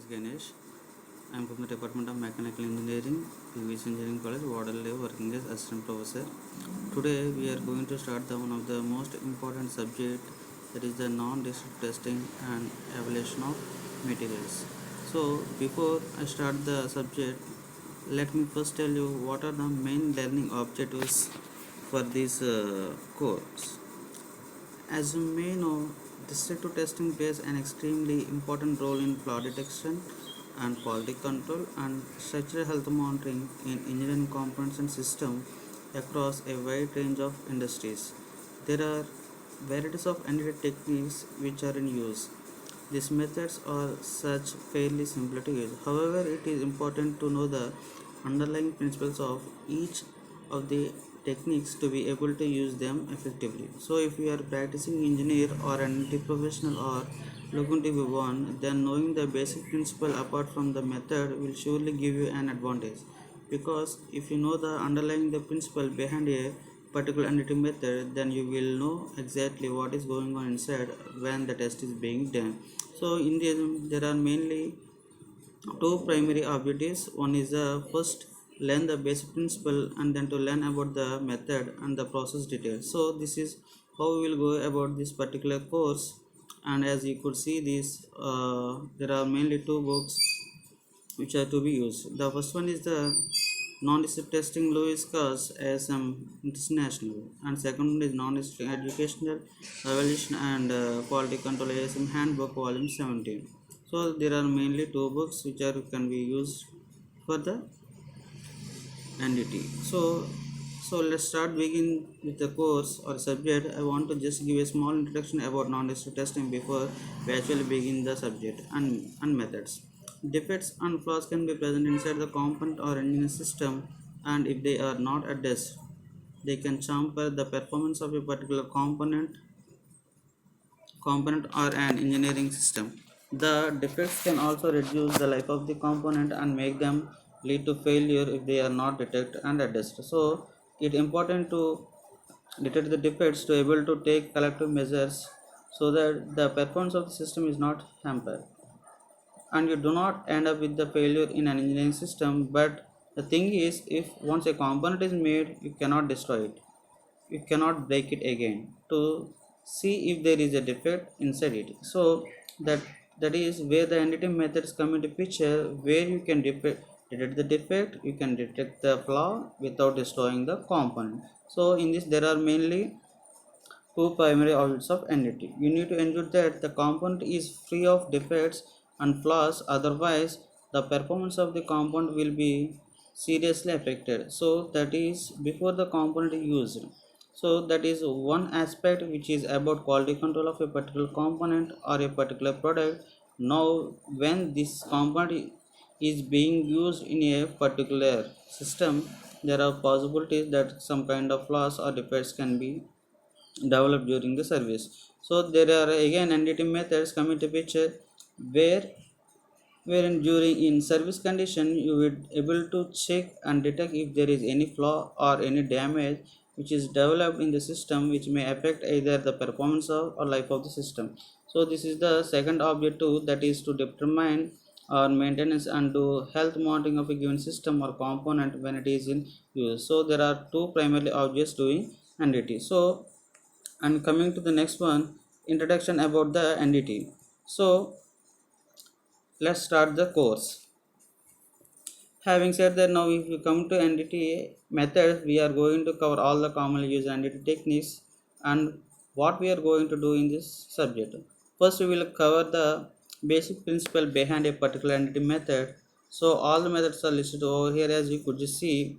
Ganesh. I am from the Department of Mechanical Engineering, PVC Engineering College, Waterloo, working as assistant professor. Today we are going to start one of the most important subject, that is the non-destructive testing and evaluation of materials. So before I start the subject, let me first tell you what are the main learning objectives for this course. As you may know, destructive testing plays an extremely important role in flaw detection and quality control and structural health monitoring in engineering components and systems across a wide range of industries. There are varieties of NDT techniques which are in use. These methods are such fairly simple to use. However, it is important to know the underlying principles of each of the techniques to be able to use them effectively. So if you are practicing engineer or an IT professional or looking to be one, then knowing the basic principle apart from the method will surely give you an advantage. Because if you know the underlying the principle behind a particular entity method, then you will know exactly what is going on inside when the test is being done. So in this there are mainly two primary objectives. One is first learn the basic principle and then to learn about the method and the process details. So this is how we will go about this particular course. And as you could see this, there are mainly two books which are to be used. The first one is the non-destructive testing Lewis Cars ASM International, and second one is non-destructive educational evaluation and quality control ASM Handbook Volume 17. So there are mainly two books which are can be used for the NDT. So let's start begin with the course or subject. I want to just give a small introduction about non-destructive testing before we actually begin the subject and methods. Defects and flaws can be present inside the component or engine system, and if they are not addressed, they can hamper the performance of a particular component or an engineering system. The defects can also reduce the life of the component and make them lead to failure if they are not detected and addressed. So it is important to detect the defects to able to take collective measures so that the performance of the system is not hampered and you do not end up with the failure in an engineering system. But the thing is, if once a component is made, you cannot destroy it, you cannot break it again to see if there is a defect inside it. So that that is where the NDT methods come into picture, where you can detect the defect, you can detect the flaw without destroying the component. So in this there are mainly two primary objectives of NDT. You need to ensure that the component is free of defects and flaws, otherwise the performance of the component will be seriously affected. So that is before the component is used. So that is one aspect which is about quality control of a particular component or a particular product. Now when this component is being used in a particular system, there are possibilities that some kind of flaws or defects can be developed during the service. So there are again NDT methods come into picture, where wherein during in service condition you will able to check and detect if there is any flaw or any damage which is developed in the system which may affect either the performance of or life of the system. So this is the second objective, that is to determine or maintenance and do health monitoring of a given system or component when it is in use. So there are two primary objects doing NDT. So and coming to the next one, introduction about the NDT. So let's start the course. Having said that, now if we come to NDT methods, we are going to cover all the commonly used NDT techniques and what we are going to do in this subject. First we will cover the basic principle behind a particular NDT method. So all the methods are listed over here, as you could just see.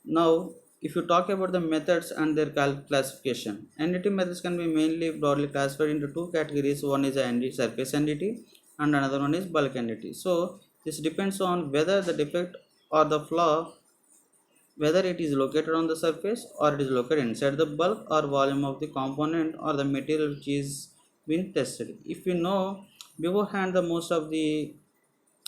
Now, if you talk about the methods and their classification, NDT methods can be mainly broadly classified into two categories. One is NDT, surface NDT, and another one is bulk NDT. So, this depends on whether the defect or the flaw, whether it is located on the surface or it is located inside the bulk or volume of the component or the material which is being tested. If you know beforehand, the most of the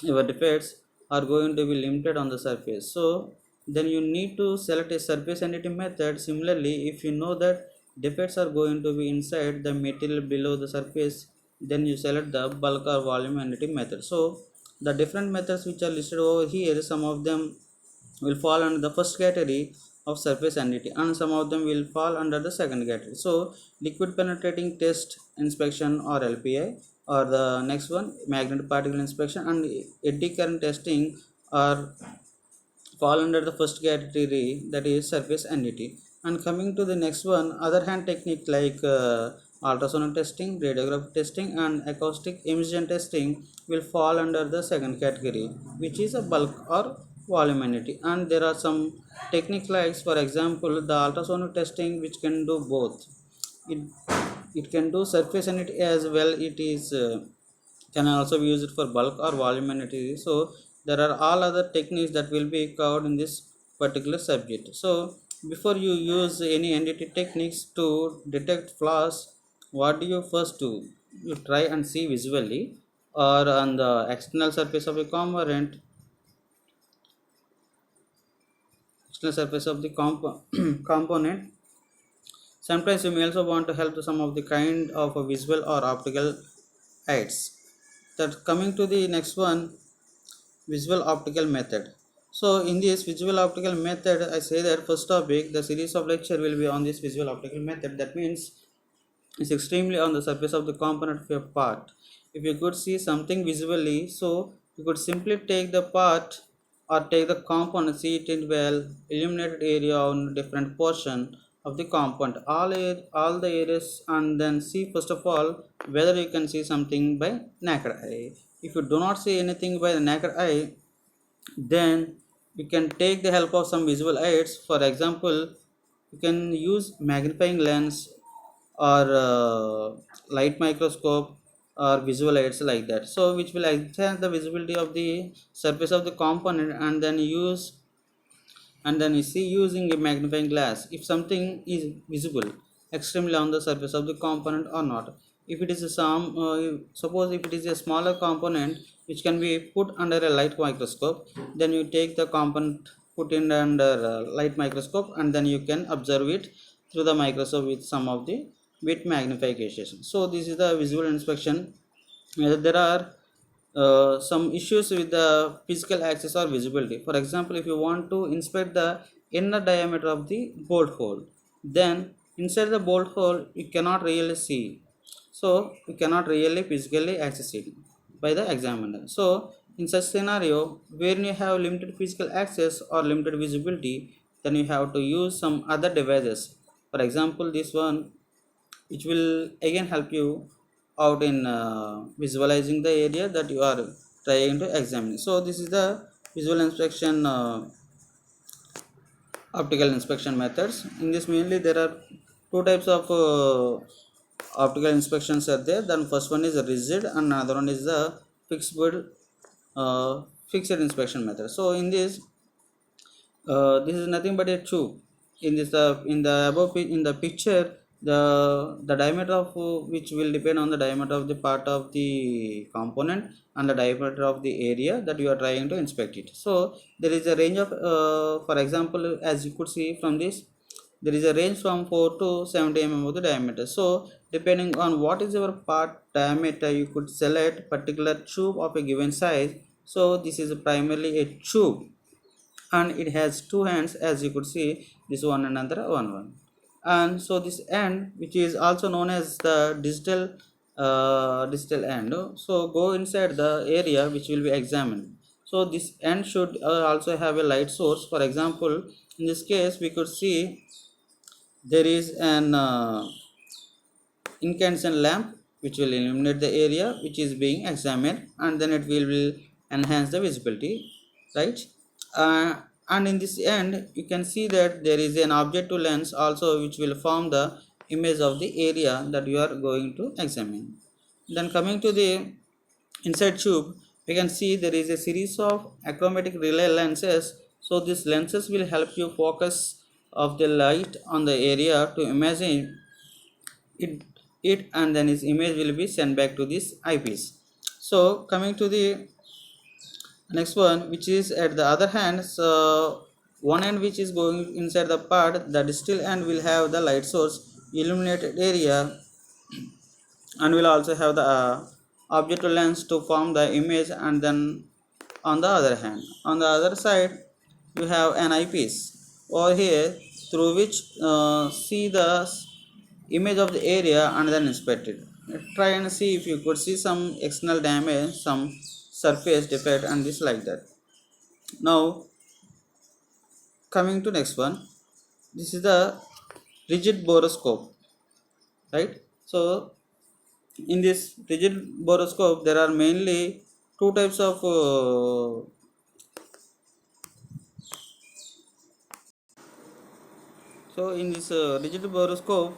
your defects are going to be limited on the surface, so then you need to select a surface NDT method. Similarly, if you know that defects are going to be inside the material below the surface, then you select the bulk or volume entity method. So the different methods which are listed over here, some of them will fall under the first category of surface entity and some of them will fall under the second category. So liquid penetrating test inspection or LPI, or the next one magnetic particle inspection and eddy current testing are fall under the first category, that is surface entity. And coming to the next one, other hand technique like ultrasonic testing, radiographic testing and acoustic emission testing will fall under the second category, which is a bulk or volume entity. And there are some technique like, for example, the ultrasonic testing which can do both. It can do surface entity as well. It is can also be used for bulk or volume entity. So there are all other techniques that will be covered in this particular subject. So before you use any entity techniques to detect flaws, what do you first do? You try and see visually or on the external surface of a component. Sometimes you may also want to help to some of the kind of a visual or optical aids. That coming to the next one, visual optical method. So in this visual optical method, I say that first topic, the series of lecture will be on this visual optical method. That means it's extremely on the surface of the component of your part. If you could see something visually, so you could simply take the part or take the component, see it in well illuminated area on different portion of the component, all the areas, and then see first of all whether you can see something by naked eye. If you do not see anything by the naked eye, then you can take the help of some visual aids. For example, you can use magnifying lens or light microscope or visual aids like that, so which will enhance the visibility of the surface of the component, and then you see using a magnifying glass if something is visible extremely on the surface of the component or not. If it is suppose if it is a smaller component which can be put under a light microscope, then you take the component, put in under light microscope, and then you can observe it through the microscope with some of the bit magnification. So this is the visual inspection. There are some issues with the physical access or visibility. For example, if you want to inspect the inner diameter of the bolt hole, then inside the bolt hole you cannot really see, so you cannot really physically access it by the examiner. So in such scenario, when you have limited physical access or limited visibility, then you have to use some other devices. For example, this one, which will again help you out in visualizing the area that you are trying to examine. So this is the visual inspection optical inspection methods. In this mainly there are two types of optical inspections are there. Then first one is a rigid and another one is the fixed uh, fixed inspection method. So in this is nothing but a tube. In this in the above in the picture, the diameter of which will depend on the diameter of the part of the component and the diameter of the area that you are trying to inspect it. So there is a range of for example, as you could see from this, there is a range from 4 to 70 mm of the diameter. So depending on what is your part diameter, you could select particular tube of a given size. So this is primarily a tube, and it has two hands, as you could see, this one and another one. And so this end, which is also known as the digital end, so go inside the area which will be examined. So this end should also have a light source. For example, in this case we could see there is an incandescent lamp which will illuminate the area which is being examined, and then it will enhance the visibility, right? And in this end you can see that there is an objective lens also which will form the image of the area that you are going to examine. Then coming to the inside tube, we can see there is a series of achromatic relay lenses. So these lenses will help you focus of the light on the area to imagine it, and then its image will be sent back to this eyepiece. So coming to the next one, which is at the other hand, so one end which is going inside the part, the distal end will have the light source illuminated area, and will also have the objective lens to form the image. And then on the other hand, on the other side, you have an eyepiece over here through which see the image of the area and then inspect it. Try and see if you could see some external damage, some surface defect, and this like that. Now coming to next one, this is the rigid borescope, right? So in this rigid borescope there are mainly two types of so in this rigid borescope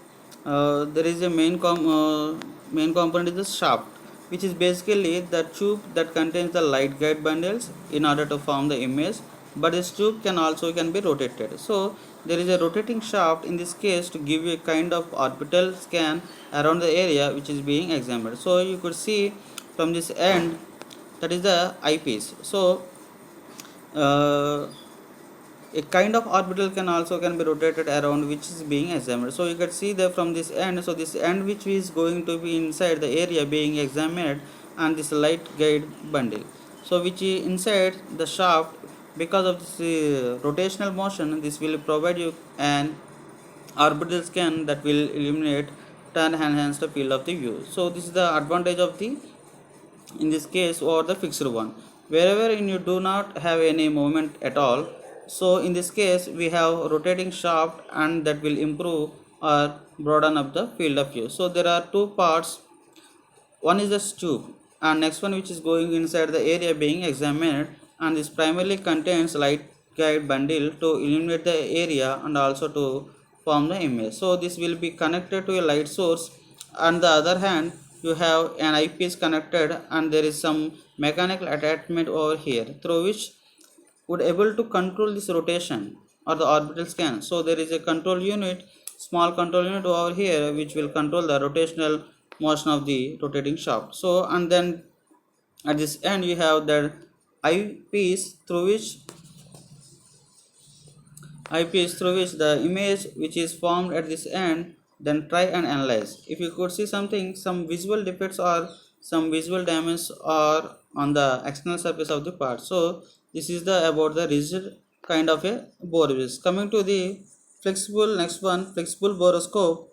there is a main component is the shaft, which is basically the tube that contains the light guide bundles in order to form the image. But this tube can be rotated, so there is a rotating shaft in this case to give you a kind of orbital scan around the area which is being examined. So you could see from this end, that is the eyepiece. So uh, a kind of orbital can be rotated around which is being examined. So you can see that from this end, so this end which is going to be inside the area being examined, and this light guide bundle, so which is inside the shaft. Because of this rotational motion, this will provide you an orbital scan that will illuminate and enhance the field of the view. So this is the advantage of the, in this case, or the fixed one, wherever you do not have any movement at all. So in this case we have rotating shaft, and that will improve or broaden up the field of view. So there are two parts, one is the tube, and next one which is going inside the area being examined, and this primarily contains light guide bundle to illuminate the area and also to form the image. So this will be connected to a light source. On the other hand, you have an eyepiece connected, and there is some mechanical attachment over here through which would able to control this rotation or the orbital scan. So there is a control unit, small control unit over here, which will control the rotational motion of the rotating shaft. So and then at this end you have that eyepiece through which the image which is formed at this end, then try and analyze. If you could see something, some visual defects or some visual damage are on the external surface of the part. So this is the about the rigid kind of a borescope. Coming to the flexible, next one, flexible borescope.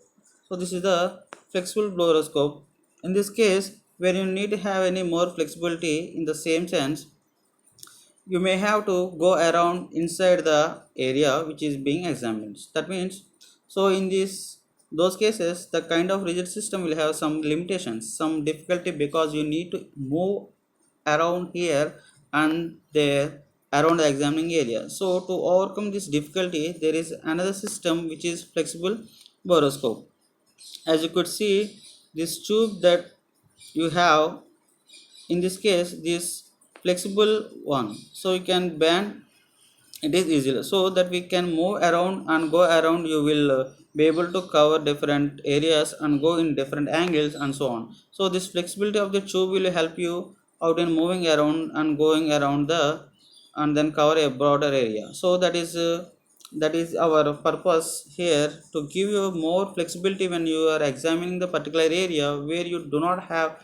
So this is the flexible borescope. In this case, where you need to have any more flexibility, in the same sense, you may have to go around inside the area which is being examined. That means, so in those cases, the kind of rigid system will have some limitations, some difficulty, because you need to move around here and there around the examining area. So to overcome this difficulty, there is another system which is flexible borescope. As you could see, this tube that you have, in this case this flexible one, so you can bend it is easy, so that we can move around and go around. You will be able to cover different areas and go in different angles and so on. So this flexibility of the tube will help you out in moving around and going around the, and then cover a broader area. So that is our purpose here, to give you more flexibility when you are examining the particular area where you do not have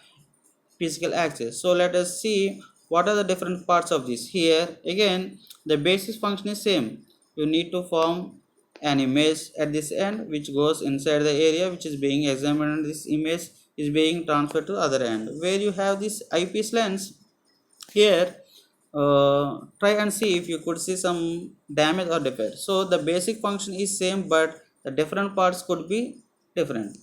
physical access. So let us see what are the different parts of this. Here again the basis function is same. You need to form an image at this end which goes inside the area which is being examined, and this image is being transferred to the other end where you have this eyepiece lens. Here try and see if you could see some damage or defect. So the basic function is same, but the different parts could be different.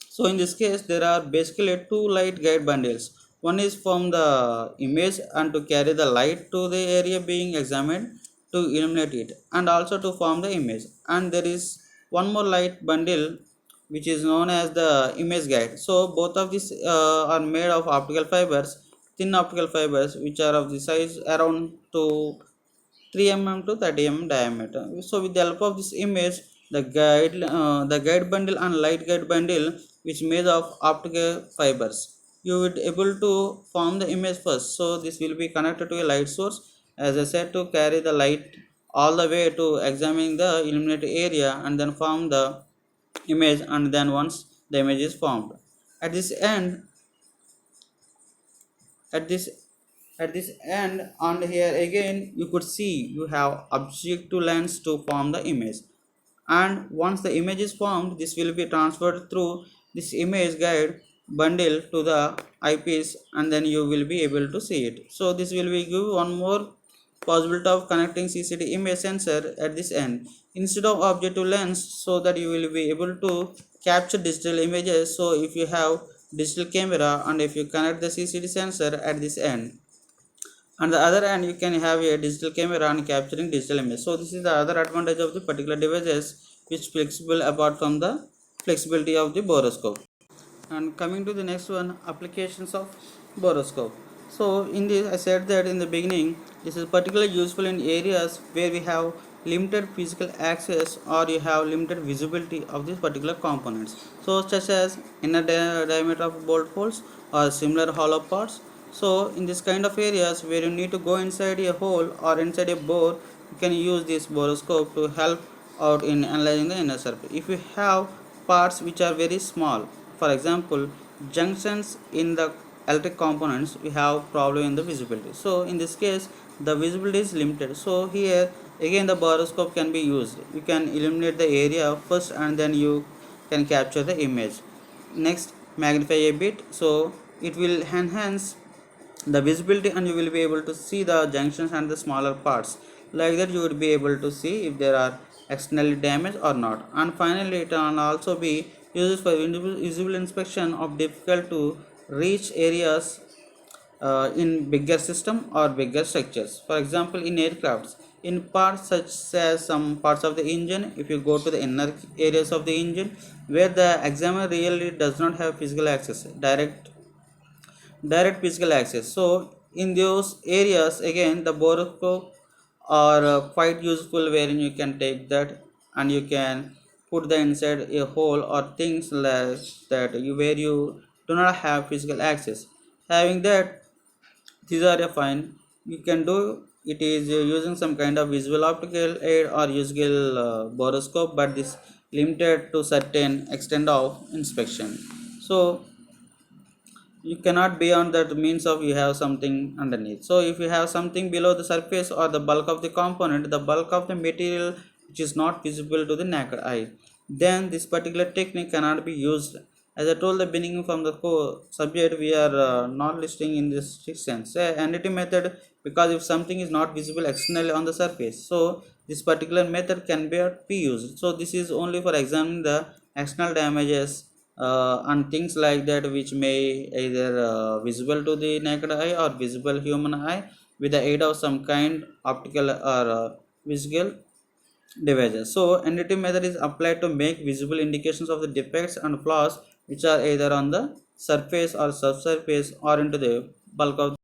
So in this case, there are basically two light guide bundles. One is from the image and to carry the light to the area being examined to illuminate it, and also to form the image. And there is one more light bundle which is known as the image guide. So both of these are made of optical fibers, thin optical fibers, which are of the size around to 3 mm to 30 mm diameter. So with the help of this image, the guide bundle and light guide bundle, which made of optical fibers, you would able to form the image first. So this will be connected to a light source, as I said, to carry the light all the way to examining the illuminated area and then form the image, and then once the image is formed. At this end, at this at this end and here again you could see you have objective lens to form the image, and once the image is formed this will be transferred through this image guide bundle to the eyepiece, and then you will be able to see it. So this will be give one more possibility of connecting CCD image sensor at this end instead of objective lens, so that you will be able to capture digital images. So if you have digital camera and if you connect the CCD sensor at this end, on the other hand you can have a digital camera and capturing digital image. So this is the other advantage of the particular devices which flexible apart from the flexibility of the borescope. And coming to the next one, applications of borescope. So in this I said that in the beginning this is particularly useful in areas where we have limited physical access or you have limited visibility of these particular components, so such as inner diameter of bolt holes or similar hollow parts. So in this kind of areas where you need to go inside a hole or inside a bore, you can use this borescope to help out in analyzing the inner surface. If you have parts which are very small, for example junctions in the electric components, we have problem in the visibility. So in this case the visibility is limited, so here again the borescope can be used. You can illuminate the area first and then you can capture the image. Next, magnify a bit, so it will enhance the visibility and you will be able to see the junctions and the smaller parts. Like that you would be able to see if there are externally damaged or not. And finally it can also be used for visual inspection of difficult to reach areas in bigger system or bigger structures. For example in aircrafts, in parts such as some parts of the engine, if you go to the inner areas of the engine where the examiner really does not have physical access, direct physical access. So in those areas again the borescope are quite useful, wherein you can take that and you can put the inside a hole or things like that where you do not have physical access. Having that, these are a fine you can do. It is using some kind of visual optical aid or usable borescope, but this limited to certain extent of inspection. So you cannot beyond that means of you have something underneath. So if you have something below the surface or the bulk of the component, the bulk of the material which is not visible to the naked eye, then this particular technique cannot be used. As I told the beginning from the subject, we are not listing in this strict sense NDT method, because if something is not visible externally on the surface, so this particular method can be used. So this is only for examining the external damages and things like that which may either visible to the naked eye or visible human eye with the aid of some kind optical or visual devices. So NDT method is applied to make visible indications of the defects and flaws which are either on the surface or subsurface or into the bulk of